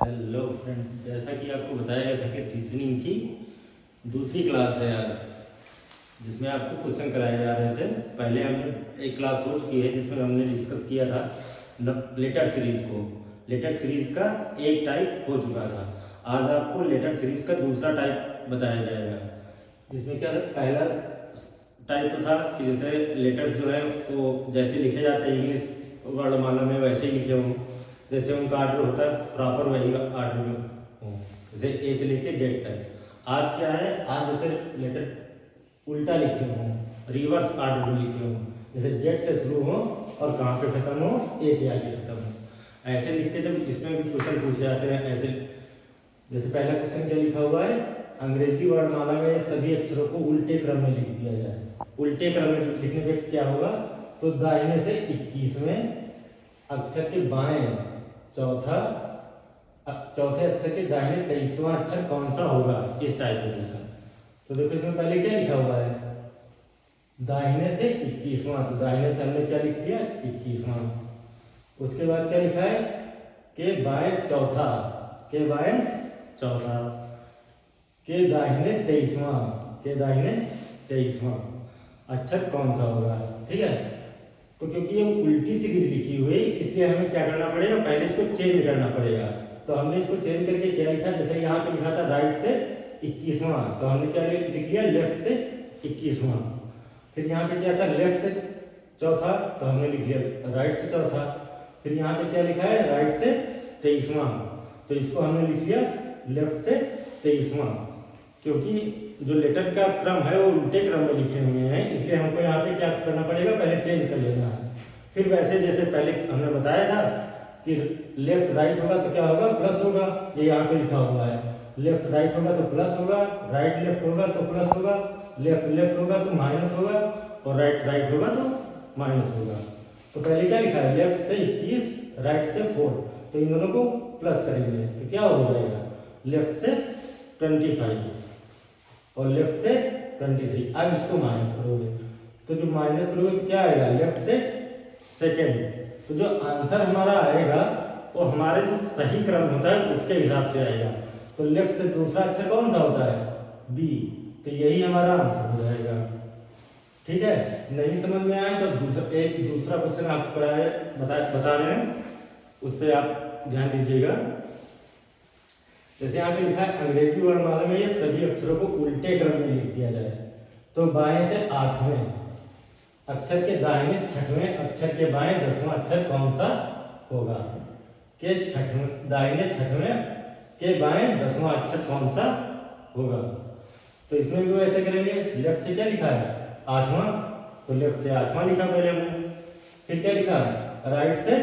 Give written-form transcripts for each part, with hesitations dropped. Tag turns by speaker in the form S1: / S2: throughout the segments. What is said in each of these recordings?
S1: Hello friends, जैसा कि आपको बताया गया था कि रीजनिंग की दूसरी क्लास है आज, जिसमें आपको क्वेश्चन कराए जा रहे थे। पहले हमने एक क्लास हो चुकी है जिसमें हमने डिस्कस किया था लेटर सीरीज को। लेटर सीरीज का एक टाइप हो चुका था। आज आपको लेटर सीरीज का दूसरा टाइप बताया जाएगा, जिसमें क्या था, पहला टाइप तो था कि जैसे लेटर्स जो है वो जैसे लिखे जाते हैं इंग्लिश वर्णमाला में वैसे ही लिखे हों, जैसे उनका आर्डर होता है प्रॉपर वही आर्डर में हो, जैसे ए से लेके जेड तक। आज क्या है, आज जैसे लेटर उल्टा लिखे हों, रिवर्स आर्डर में लिखे हों, जैसे जेड से शुरू हो और कहाँ पे खत्म हो, ए पे आके खत्म हो, ऐसे लिख के जब इसमें भी क्वेश्चन पूछे जाते हैं ऐसे। जैसे पहला क्वेश्चन क्या लिखा हुआ है, अंग्रेजी वर्णमाला में सभी अक्षरों को उल्टे क्रम में लिख दिया जाए। उल्टे क्रम में लिखने पे क्या होगा, तो दाहिने से 21वें अक्षर के बाएं चौथे अक्षर के दाहिने 23वां अक्षर कौन सा होगा, इस टाइप का क्वेश्चन। तो देखो इसमें पहले क्या लिखा हुआ है, दाहिने से 21वां, तो दाहिने से हमने क्या लिख दिया 21वां। उसके बाद क्या लिखा है, के बाएं चौथा, के बाएं चौथा, के दाहिने 23वां, के दाहिने 23वां अक्षर कौन सा होगा। ठीक है, तो क्योंकि ये उल्टी सीरीज लिखी हुई इसलिए हमें क्या करना पड़ेगा, पहले इसको चेंज करना पड़ेगा। तो हमने इसको चेंज करके क्या लिखा, जैसे यहाँ पे लिखा था राइट से 21वां, तो हमने क्या लिख लिया लेफ्ट से 21वां। फिर यहाँ पे क्या था, लेफ्ट से चौथा, तो हमने लिख लिया राइट से चौथा। फिर यहाँ पे क्या लिखा है, राइट से 23वां, तो इसको हमने लिख लिया लेफ्ट से 23वां। क्योंकि जो लेटर का क्रम है वो उल्टे क्रम में लिखे हुए हैं, इसलिए हमको यहाँ पे क्या करना पड़ेगा, पहले चेंज कर लेना है। फिर वैसे जैसे पहले हमने बताया था कि लेफ्ट राइट होगा तो क्या होगा, प्लस होगा, ये यहाँ पे लिखा हुआ है। लेफ्ट राइट होगा तो प्लस होगा, राइट लेफ्ट होगा तो प्लस होगा, लेफ्ट लेफ्ट होगा तो माइनस होगा, और राइट राइट होगा तो माइनस होगा। तो पहले क्या लिखा है, लेफ्ट से 21, राइट से 4, तो इन दोनों को प्लस करेंगे तो क्या हो जाएगा, लेफ्ट से 25 और लेफ्ट से 23। अब इसको माइनस करोगे तो जो माइनस करोगे तो क्या आएगा, लेफ्ट से सेकेंड। तो जो आंसर हमारा आएगा वो हमारे जो सही क्रम होता है उसके हिसाब से आएगा। तो लेफ्ट से दूसरा अक्षर कौन सा होता है, बी, तो यही हमारा आंसर हो जाएगा। ठीक है, नहीं समझ में आए तो दूसरा क्वेश्चन आपको बता रहे हैं, उस पर आप ध्यान दीजिएगा। जैसे यहाँ पे लिखा है अंग्रेजी वर्णमाला में ये सभी अक्षरों को उल्टे क्रम में लिख दिया जाए, तो बाएं से 8वें अक्षर के दाहिने 6वें अक्षर के बाएं 10वां अक्षर कौन सा होगा, के दाहिने 6वें के बाएं 10वां अक्षर कौन सा होगा। तो इसमें भी ऐसे करेंगे, लेफ्ट से क्या लिखा है 8वां, तो लेफ्ट से 8वां लिखा पहले हमने। फिर क्या लिखा, राइट से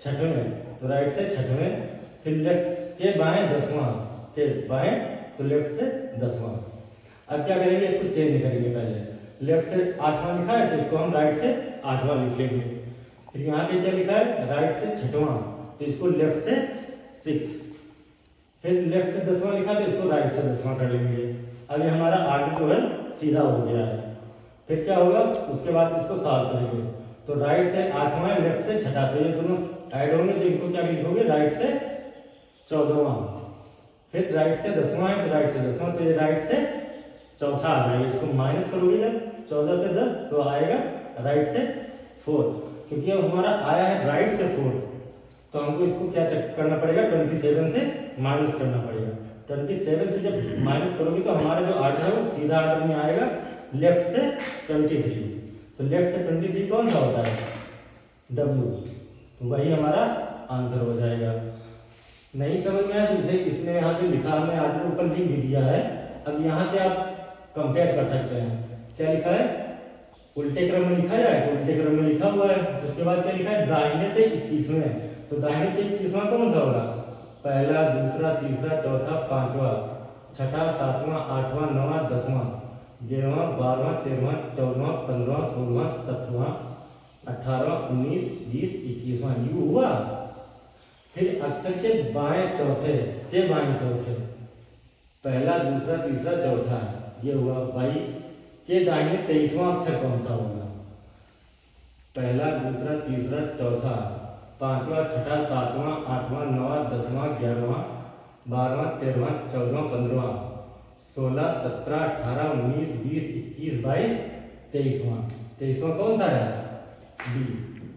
S1: 6वें, तो राइट से 6वें, फिर लेफ्ट के बाएं 10वां, के बाएं तो लेफ्ट से 10वां। अब क्या करेंगे, इसको चेंज करेंगे, पहले लेफ्ट से 8वां लिखा है तो इसको हम राइट से 8वां लिख लेंगे। फिर यहाँ पे क्या लिखा है, राइट से 6वां, तो इसको लेफ्ट से 6। फिर लेफ्ट से 10वां लिखा तो इसको राइट से 10वां कर लेंगे। अब ये हमारा आर्डर जो है सीधा हो गया है। फिर क्या होगा, उसके बाद इसको सॉल्व करेंगे, तो राइट से 8वां, लेफ्ट से 6वां, तो ये दोनों ऐड होंगे तो इनको क्या लिखोगे, राइट से 14वां। फिर राइट से 10वां है तो राइट से 10वां, तो ये राइट से चौथा आ जाएगा। इसको माइनस करोगे जब 14 से 10 तो आएगा राइट से 4, क्योंकि अब हमारा आया है राइट से 4, तो हमको इसको क्या चेक करना पड़ेगा, 27 से माइनस करना पड़ेगा। 27 से जब माइनस करोगे तो हमारा जो आर्डर है वो सीधा आर्डर में आएगा, लेफ्ट से 23। तो लेफ्ट से 23 कौन सा होता है, डब्ल्यू, तो वही हमारा आंसर हो जाएगा। नहीं समझ में आया तो इसे इसने यहाँ पे लिखा, हमने आर्डर ऊपर लिख भी दिया है। अब यहाँ से आप कंपेयर कर सकते हैं, क्या लिखा है, उल्टे क्रम में लिखा जाए तो उल्टे क्रम में लिखा हुआ है। उसके बाद क्या लिखा है, दाहिने से 21वें, तो दाहिने से 21वां कौन सा होगा, पहला दूसरा तीसरा चौथा पांचवा छठा 7वां 8वां 9वां 10वां 11वां 12वां 13वां 14वां 15वां 16वां 17वां 18वां 19 20 21वां, यू हुआ। फिर अक्षर के बाएं चौथे, के बाएं चौथे, पहला दूसरा तीसरा चौथा, ये हुआ भाई। के दाहिने 23वां अक्षर कौन सा होगा, पहला दूसरा तीसरा चौथा, 5वां, 6ठा, 7वां, 8वां, 9वां, 10वां, 11वां, 12वां, 13वां, 14वां, 15वां, 16, 17, 18, 19, 20, 21, 22, 23वां। 23वां कौन सा है? बी,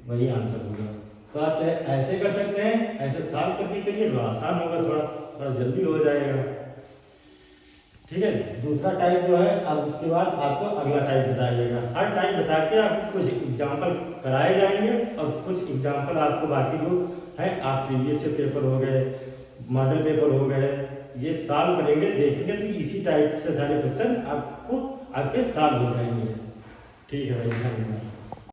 S1: वही आंसर होगा। तो आप चाहे ऐसे कर सकते हैं, ऐसे सॉल्व करके करिए तो आसान होगा, थोड़ा थोड़ा जल्दी हो जाएगा। ठीक है, दूसरा टाइप जो है, अब उसके बाद आपको अगला टाइप बताइएगा। हर टाइप बता के आपको कुछ एग्जाम्पल कराए जाएंगे और कुछ एग्जाम्पल आपको बाकी जो है आप प्रीवियस से पेपर हो गए, मॉडल पेपर हो गए, ये सॉल्व करेंगे, देखेंगे तो इसी टाइप से सारे क्वेश्चन आपको आपके सॉल्व हो जाएंगे। ठीक है भाई, धन्यवाद।